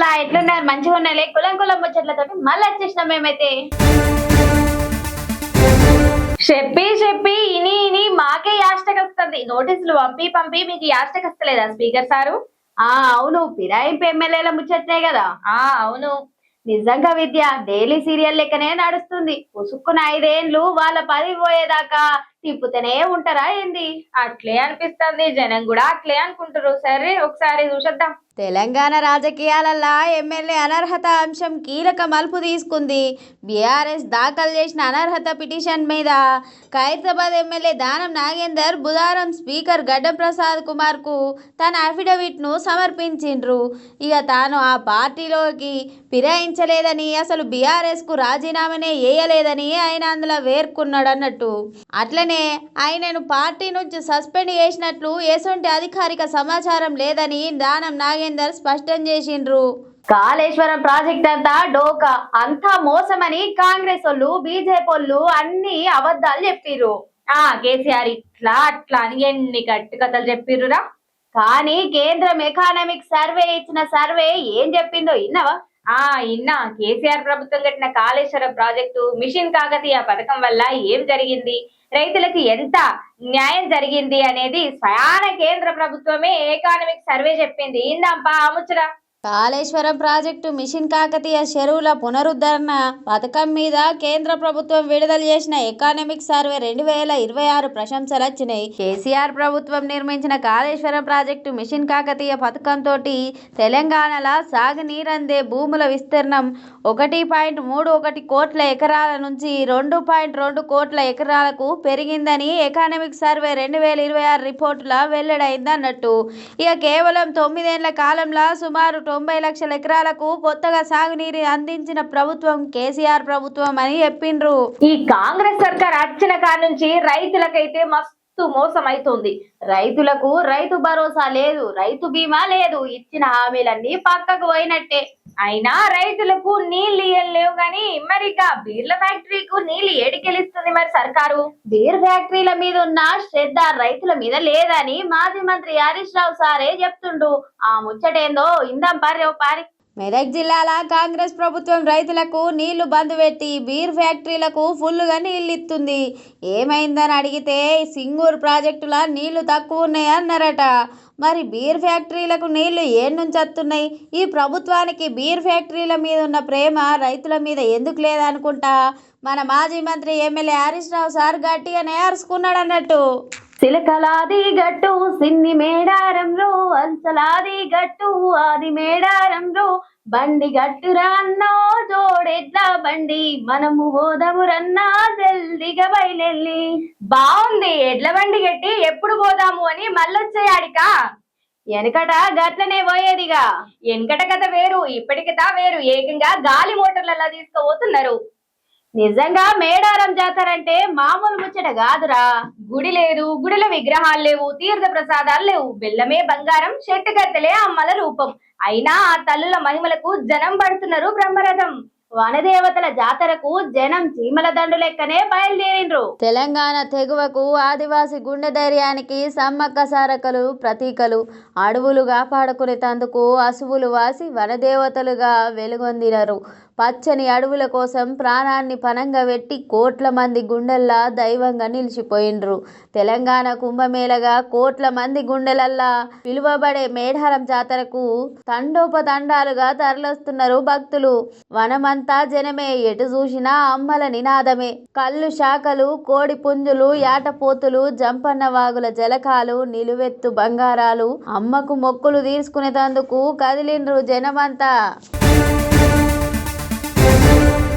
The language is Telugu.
పిల్లల ఎట్లున్నారు? మంచిగా ఉన్నాయి. కులం కులం ముచ్చట్లతో మళ్ళీ వచ్చేసినాం మేమైతే. చెప్పి చెప్పి ఇని ఇని మాకే యాష్టకొస్తుంది. నోటీసులు పంపి పంపి మీకు యాష్టకొస్తలేదా స్పీకర్ సారు? అవును, ఫిరాయింపు ఎమ్మెల్యేల ముచ్చట్లే కదా. అవును, నిజంగా విద్య డైలీ సీరియల్ లెక్కనే నడుస్తుంది. పుసుక్కున 5 ఏళ్ళు వాళ్ళ పది పోయేదాకా తిప్పుతూనే ఉంటారా ఏంది? అట్లే అనిపిస్తుంది. జనం కూడా అట్లే అనుకుంటారు. సరే ఒకసారి చూసేద్దాం. తెలంగాణ రాజకీయాలల్లో ఎమ్మెల్యే అనర్హత అంశం కీలక మలుపు తీసుకుంది. బీఆర్ఎస్ దాఖలు చేసిన అనర్హత పిటిషన్ మీద ఖైరతాబాద్ ఎమ్మెల్యే దానం నాగేందర్ బుధవారం స్పీకర్ గడ్డం ప్రసాద్ కుమార్కు తన అఫిడవిట్ను సమర్పించిండ్రు. ఇక తాను ఆ పార్టీలోకి ఫిరాయించలేదని, అసలు బీఆర్ఎస్కు రాజీనామానే వేయలేదని ఆయన అందులో పేర్కొన్నాడు అన్నట్టు. అట్లనే ఆయనను పార్టీ నుంచి సస్పెండ్ చేసినట్లు ఎసొంటి అధికారిక సమాచారం లేదని దానం నాగేందర్ స్పష్టం చేసిండ్రు. కాళేశ్వరం ప్రాజెక్ట్ అంతా డోకా, అంతా మోసమని కాంగ్రెస్ వాళ్ళు బీజేపీ వాళ్ళు అన్ని అబద్ధాలు చెప్పిర్రు. కేసీఆర్ ఇట్లా అట్లా అని ఎన్ని కట్టు కథలు చెప్పిర్రురా. కానీ కేంద్రం ఎకానమిక్ సర్వే ఇచ్చిన సర్వే ఏం చెప్పిందో విన్నావా? ఇన్నా. కేసీఆర్ ప్రభుత్వం కట్టిన కాళేశ్వరం ప్రాజెక్టు మిషన్ కాకతీయ పథకం వల్ల ఏం జరిగింది, రైతులకు ఎంత న్యాయం జరిగింది అనేది స్వయాన కేంద్ర ప్రభుత్వమే ఎకానమిక్ సర్వే చెప్పింది. ఇందాంపా ముచ్చరా. కాళేశ్వరం ప్రాజెక్టు మిషన్ కాకతీయ చెరువుల పునరుద్ధరణ పథకం మీద కేంద్ర ప్రభుత్వం విడుదల చేసిన ఎకానమిక్ సర్వే 2026 ప్రశంసలు వచ్చినాయి. కేసీఆర్ ప్రభుత్వం నిర్మించిన కాళేశ్వరం ప్రాజెక్టు మిషన్ కాకతీయ పథకంతో తెలంగాణలో సాగునీరందే భూముల విస్తీర్ణం 1.31 కోట్ల ఎకరాల నుంచి 2.2 కోట్ల ఎకరాలకు పెరిగిందని ఎకానమిక్ సర్వే 2026 రిపోర్టులో వెల్లడైందన్నట్టు. ఇక కేవలం 9 ఏళ్ల కాలంలో సుమారు 90 లక్షల ఎకరాలకు కొత్తగా సాగునీరు అందించిన ప్రభుత్వం కేసీఆర్ ప్రభుత్వం అని చెప్పిండ్రు. ఈ కాంగ్రెస్ సర్కార్ వచ్చిన కాడ నుంచి రైతులకైతే మస్తు మోసం అవుతుంది. రైతులకు రైతు భరోసా లేదు, రైతు బీమా లేదు, ఇచ్చిన హామీలన్నీ పక్కకు పోయినట్టే. అయినా రైతులకు నీళ్లు ఇయ్యలేవు గాని మరి బీర్ల ఫ్యాక్టరీకు నీళ్లు ఏడికెళ్ళిస్తుంది మరి సర్కారు? బీర్ ఫ్యాక్టరీల మీద ఉన్న శ్రద్ధ రైతుల మీద లేదని మాజీ మంత్రి హరీష్ రావు సారే చెప్తుండు. ఆ ముచ్చటేందో ఇందాం పారి. మెదక్ జిల్లాల కాంగ్రెస్ ప్రభుత్వం రైతులకు నీళ్లు బంద్ పెట్టి బీర్ ఫ్యాక్టరీలకు ఫుల్లుగా నీళ్లు ఇస్తుంది. ఏమైందని అడిగితే సింగూరు ప్రాజెక్టుల నీళ్లు తక్కువ ఉన్నాయి అన్నారట. మరి బీర్ ఫ్యాక్టరీలకు నీళ్లు ఏం నుంచి వస్తున్నాయి? ఈ ప్రభుత్వానికి బీర్ ఫ్యాక్టరీల మీద ఉన్న ప్రేమ రైతుల మీద ఎందుకు లేదనుకుంటా మన మాజీ మంత్రి ఎమ్మెల్యే హరీష్ రావు సార్ గట్టిగానే అరుచుకున్నాడు అన్నట్టు. సిలకలాది గట్టు సిన్ని మేడారంలో, అల్సలాది గట్టు ఆది మేడారంలో, బండి గట్టురా అన్నో జోడెడ్ల బండి, మనము పోదామురన్నా జల్దిగా బయలెల్లి. బాగుంది, ఎడ్ల బండి గట్టి ఎప్పుడు పోదాము అని మళ్ళొచ్చేయాడికా. వెనకట గట్లనే పోయేదిగా. వెనకట కథ వేరు, ఇప్పటికి వేరు. ఏకంగా గాలి మోటార్లలో తీసుకుపోతున్నారు. నిజంగా మేడారం జాతర అంటే మామూలు ముచ్చట కాదురా. గుడి లేదు, గుడిలో విగ్రహాలు లేవు, తీర్థ ప్రసాదాలు లేవు, బెల్లమే బంగారం, చెట్టుగత్తెలే అమ్మల రూపం. అయినా ఆ తల్లుల మహిమలకు జనం పడుతున్నారు బ్రహ్మరథం. వనదేవతల జాతరకు జనం చీమల దండు లెక్కనే బయలుదేరిండ్రు. తెలంగాణ తెగువకు ఆదివాసి గుండె ధైర్యానికి సమ్మక్క సారకలు ప్రతీకలు. అడవులు కాపాడుకునేందుకు అసువులు వాసి వనదేవతలుగా వెలుగొందినరు. పచ్చని అడవుల కోసం ప్రాణాన్ని పనంగా పెట్టి కోట్ల మంది గుండెల్లా దైవంగా నిలిచిపోయిండ్రు. తెలంగాణ కుంభమేళగా కోట్ల మంది గుండెలల్లా పిలువబడే మేడారం జాతరకు తండోపతండాలుగా తరలిస్తున్నారు భక్తులు. వనమంతా జనమే, ఎటు చూసినా అమ్మల నినాదమే. కళ్ళు శాఖలు, కోడి పుంజులు, యాటపోతులు, జంపన్న వాగుల జలకాలు, నిలువెత్తు బంగారాలు, అమ్మకు మొక్కులు తీర్చుకునేందుకు కదిలిండ్రు జనమంతా.